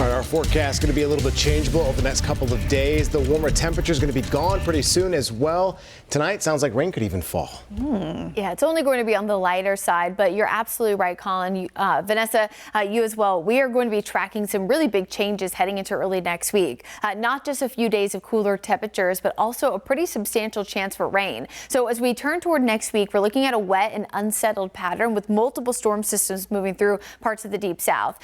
All right, our forecast is going to be a little bit changeable over the next couple of days. The warmer temperature is going to be gone pretty soon as well. Tonight, sounds like rain could even fall. Yeah, it's only going to be on the lighter side, but you're absolutely right, Colin. Vanessa, you as well. We are going to be tracking some really big changes heading into early next week. Not just a few days of cooler temperatures, but also a pretty substantial chance for rain. So as we turn toward next week, we're looking at a wet and unsettled pattern with multiple storm systems moving through parts of the deep south.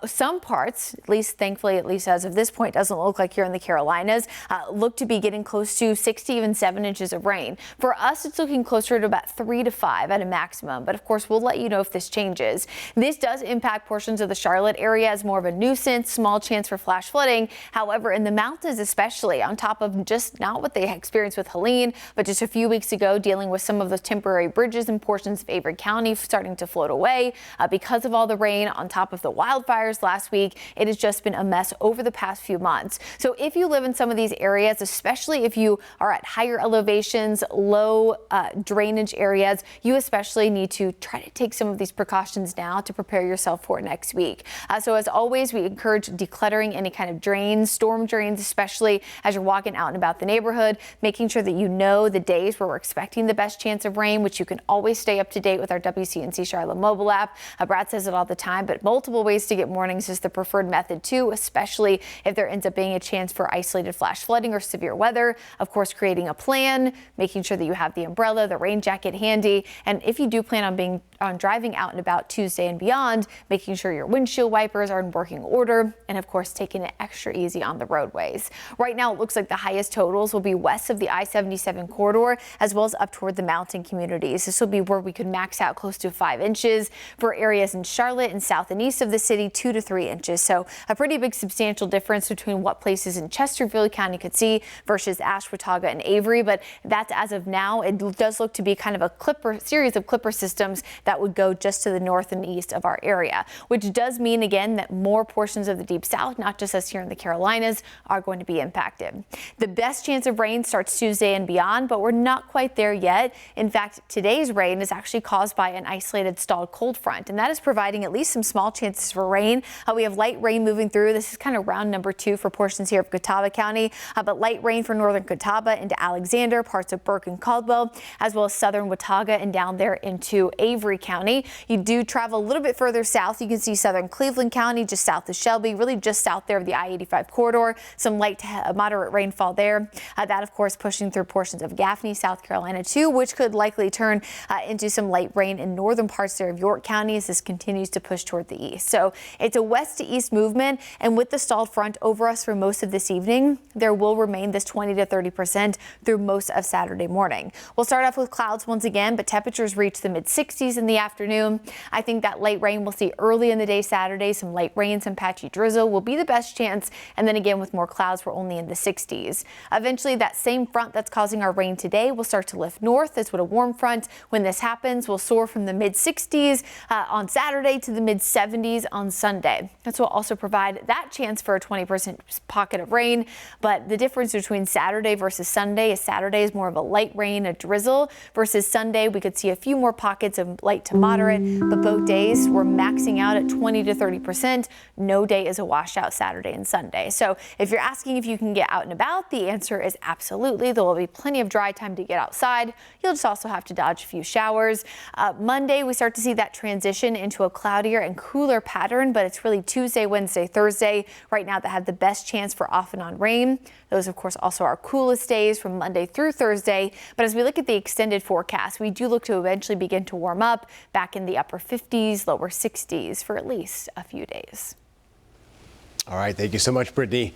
Some parts, at least thankfully, at least as of this point, doesn't look like here in the Carolinas, look to be getting close to 6 to even 7 inches of rain. For us, it's looking closer to about 3 to 5 at a maximum. But of course, we'll let you know if this changes. This does impact portions of the Charlotte area as more of a nuisance, small chance for flash flooding. However, in the mountains, especially on top of just not what they experienced with Helene, but just a few weeks ago, dealing with some of those temporary bridges in portions of Avery County starting to float away because of all the rain on top of the wildfires last week. It has just been a mess over the past few months. So if you live in some of these areas, especially if you are at higher elevations, low drainage areas, you especially need to try to take some of these precautions now to prepare yourself for next week. So as always, we encourage decluttering any kind of drains, storm drains, especially as you're walking out and about the neighborhood, making sure that you know the days where we're expecting the best chance of rain, which you can always stay up to date with our WCNC Charlotte mobile app. Brad says it all the time, but multiple ways to get mornings is the preferred method too, especially if there ends up being a chance for isolated flash flooding or severe weather. Of course, creating a plan, making sure that you have the umbrella, the rain jacket handy, and if you do plan on driving out and about Tuesday and beyond, making sure your windshield wipers are in working order, and of course, taking it extra easy on the roadways. Right now, it looks like the highest totals will be west of the I-77 corridor, as well as up toward the mountain communities. This will be where we could max out close to 5 inches. For areas in Charlotte and south and east of the city, 2 to 3 inches. So a pretty big substantial difference between what places in Chesterfield County could see versus Ashwaubenon and Avery. But that's as of now. It does look to be kind of a series of clipper systems that would go just to the north and east of our area, which does mean again that more portions of the deep south, not just us here in the Carolinas, are going to be impacted. The best chance of rain starts Tuesday and beyond, but we're not quite there yet. In fact, today's rain is actually caused by an isolated stalled cold front, and that is providing at least some small chances for rain. We have light rain moving through. This is kind of round number 2 for portions here of Catawba County, but light rain for northern Catawba into Alexander, parts of Burke and Caldwell, as well as southern Watauga and down there into Avery County. You do travel a little bit further south. You can see southern Cleveland County, just south of Shelby, really just south there of the I-85 corridor. Some light to moderate rainfall there. That, of course, pushing through portions of Gaffney, South Carolina, too, which could likely turn into some light rain in northern parts there of York County as this continues to push toward the east. So it's a west to east movement, and with the stalled front over us for most of this evening, there will remain this 20 to 30% through most of Saturday morning. We'll start off with clouds once again, but temperatures reach the mid-60s in the afternoon. I think that light rain we'll see early in the day Saturday, some light rain, some patchy drizzle will be the best chance, and then again with more clouds, we're only in the 60s. Eventually, that same front that's causing our rain today will start to lift north. That's what a warm front, when this happens, will soar from the mid-60s on Saturday to the mid-70s on Sunday. This will also provide that chance for a 20% pocket of rain, but the difference between Saturday versus Sunday is Saturday is more of a light rain, a drizzle, versus Sunday we could see a few more pockets of light to moderate, but both days we're maxing out at 20 to 30%. No day is a washout Saturday and Sunday. So if you're asking if you can get out and about, the answer is absolutely. There will be plenty of dry time to get outside. You'll just also have to dodge a few showers. Monday, we start to see that transition into a cloudier and cooler pattern, but it's really Tuesday, Wednesday, Thursday right now that have the best chance for off and on rain. Those, of course, also are coolest days from Monday through Thursday. But as we look at the extended forecast, we do look to eventually begin to warm up back in the upper 50s, lower 60s for at least a few days. All right. Thank you so much, Brittany.